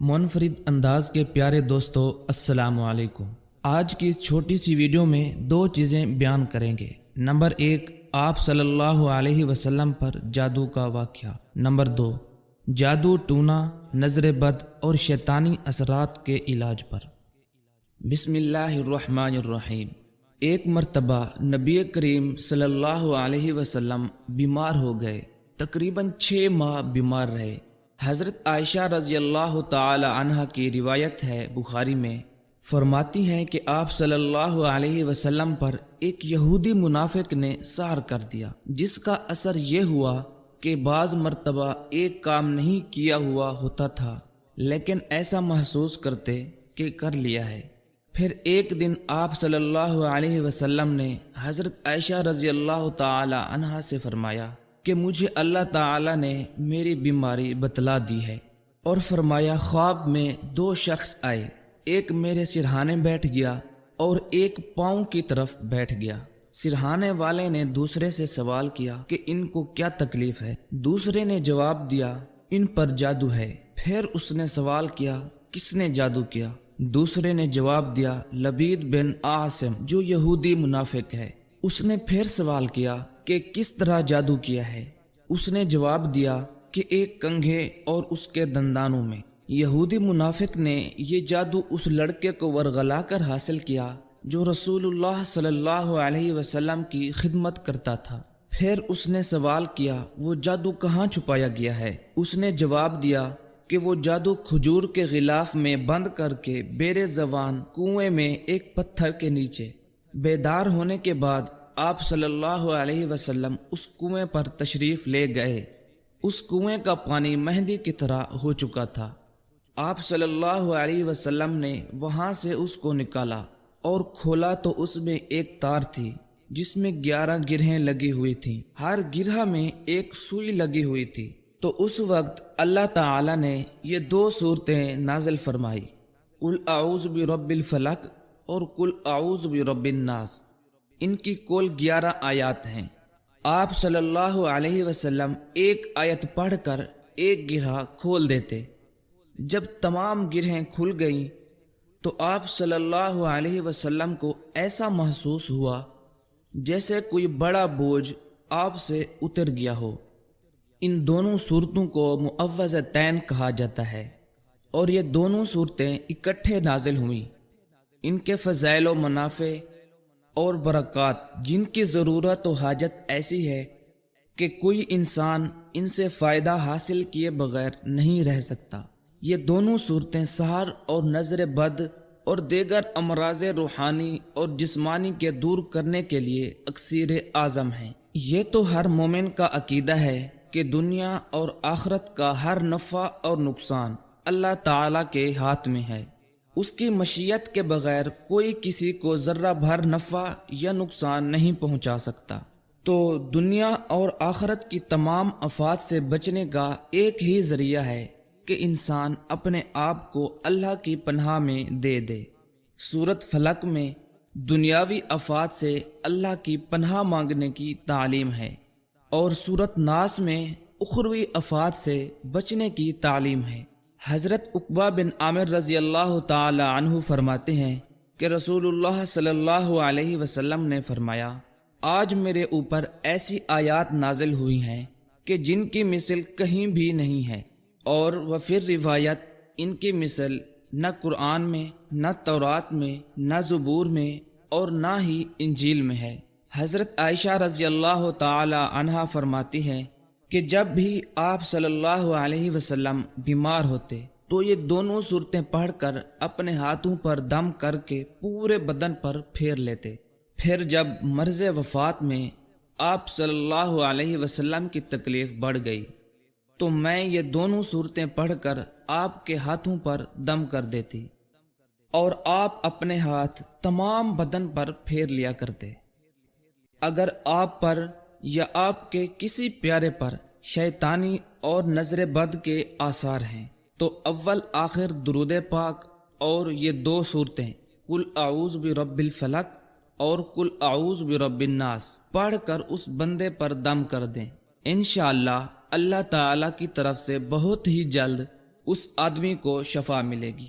منفرد انداز کے پیارے دوستو، السلام علیکم۔ آج کی اس چھوٹی سی ویڈیو میں دو چیزیں بیان کریں گے۔ نمبر 1، آپ صلی اللہ علیہ وسلم پر جادو کا واقعہ۔ نمبر 2، جادو ٹونا، نظر بد اور شیطانی اثرات کے علاج پر۔ بسم اللہ الرحمن الرحیم۔ ایک مرتبہ نبی کریم صلی اللہ علیہ وسلم بیمار ہو گئے، تقریباً 6 ماہ بیمار رہے۔ حضرت عائشہ رضی اللہ تعالی عنہ کی روایت ہے بخاری میں، فرماتی ہیں کہ آپ صلی اللہ علیہ وسلم پر ایک یہودی منافق نے سحر کر دیا، جس کا اثر یہ ہوا کہ بعض مرتبہ ایک کام نہیں کیا ہوا ہوتا تھا لیکن ایسا محسوس کرتے کہ کر لیا ہے۔ پھر ایک دن آپ صلی اللہ علیہ وسلم نے حضرت عائشہ رضی اللہ تعالی عنہ سے فرمایا کہ مجھے اللہ تعالی نے میری بیماری بتلا دی ہے، اور فرمایا خواب میں 2 شخص آئے، ایک میرے سرہانے بیٹھ گیا اور ایک پاؤں کی طرف بیٹھ گیا۔ سرہانے والے نے دوسرے سے سوال کیا کہ ان کو کیا تکلیف ہے؟ دوسرے نے جواب دیا ان پر جادو ہے۔ پھر اس نے سوال کیا کس نے جادو کیا؟ دوسرے نے جواب دیا لبید بن عاصم، جو یہودی منافق ہے۔ اس نے پھر سوال کیا کہ کس طرح جادو کیا ہے؟ اس نے جواب دیا کہ ایک کنگھے اور اس کے دندانوں میں۔ یہودی منافق نے یہ جادو اس لڑکے کو ورغلا کر حاصل کیا جو رسول اللہ صلی اللہ علیہ وسلم کی خدمت کرتا تھا۔ پھر اس نے سوال کیا وہ جادو کہاں چھپایا گیا ہے؟ اس نے جواب دیا کہ وہ جادو کھجور کے غلاف میں بند کر کے بیر زبان کنویں میں ایک پتھر کے نیچے۔ بیدار ہونے کے بعد آپ صلی اللہ علیہ وسلم اس کنویں پر تشریف لے گئے۔ اس کنویں کا پانی مہندی کی طرح ہو چکا تھا۔ آپ صلی اللہ علیہ وسلم نے وہاں سے اس کو نکالا اور کھولا تو اس میں ایک تار تھی جس میں 11 گرہیں لگی ہوئی تھیں، ہر گرہ میں ایک سوئی لگی ہوئی تھی۔ تو اس وقت اللہ تعالی نے یہ 2 صورتیں نازل فرمائی، قل اعوذ برب الفلق اور قل اعوذ برب الناس۔ ان کی کل 11 آیات ہیں۔ آپ صلی اللہ علیہ وسلم ایک آیت پڑھ کر ایک گرہ کھول دیتے۔ جب تمام گرہیں کھل گئیں تو آپ صلی اللہ علیہ وسلم کو ایسا محسوس ہوا جیسے کوئی بڑا بوجھ آپ سے اتر گیا ہو۔ ان دونوں صورتوں کو معوذتین کہا جاتا ہے، اور یہ دونوں صورتیں اکٹھے نازل ہوئیں۔ ان کے فضائل و منافع اور برکات، جن کی ضرورت و حاجت ایسی ہے کہ کوئی انسان ان سے فائدہ حاصل کیے بغیر نہیں رہ سکتا۔ یہ دونوں صورتیں سحر اور نظر بد اور دیگر امراض روحانی اور جسمانی کے دور کرنے کے لیے اکسیر اعظم ہیں۔ یہ تو ہر مومن کا عقیدہ ہے کہ دنیا اور آخرت کا ہر نفع اور نقصان اللہ تعالی کے ہاتھ میں ہے۔ اس کی مشیت کے بغیر کوئی کسی کو ذرہ بھر نفع یا نقصان نہیں پہنچا سکتا۔ تو دنیا اور آخرت کی تمام آفات سے بچنے کا ایک ہی ذریعہ ہے کہ انسان اپنے آپ کو اللہ کی پناہ میں دے دے۔ سورۃ فلق میں دنیاوی آفات سے اللہ کی پناہ مانگنے کی تعلیم ہے، اور سورۃ ناس میں اخروی آفات سے بچنے کی تعلیم ہے۔ حضرت عقبہ بن عامر رضی اللہ تعالی عنہ فرماتے ہیں کہ رسول اللہ صلی اللہ علیہ وسلم نے فرمایا آج میرے اوپر ایسی آیات نازل ہوئی ہیں کہ جن کی مثل کہیں بھی نہیں ہے، اور وفر روایت ان کی مثل نہ قرآن میں، نہ تورات میں، نہ زبور میں، اور نہ ہی انجیل میں ہے۔ حضرت عائشہ رضی اللہ تعالی عنہا فرماتی ہیں کہ جب بھی آپ صلی اللہ علیہ وسلم بیمار ہوتے تو یہ دونوں صورتیں پڑھ کر اپنے ہاتھوں پر دم کر کے پورے بدن پر پھیر لیتے۔ پھر جب مرض وفات میں آپ صلی اللہ علیہ وسلم کی تکلیف بڑھ گئی تو میں یہ دونوں صورتیں پڑھ کر آپ کے ہاتھوں پر دم کر دیتی، اور آپ اپنے ہاتھ تمام بدن پر پھیر لیا کرتے۔ اگر آپ پر یا آپ کے کسی پیارے پر شیطانی اور نظر بد کے آثار ہیں تو اول آخر درود پاک اور یہ 2 صورتیں قل اعوذ برب الفلق اور قل اعوذ برب الناس پڑھ کر اس بندے پر دم کر دیں۔ انشاءاللہ اللہ تعالی کی طرف سے بہت ہی جلد اس آدمی کو شفا ملے گی۔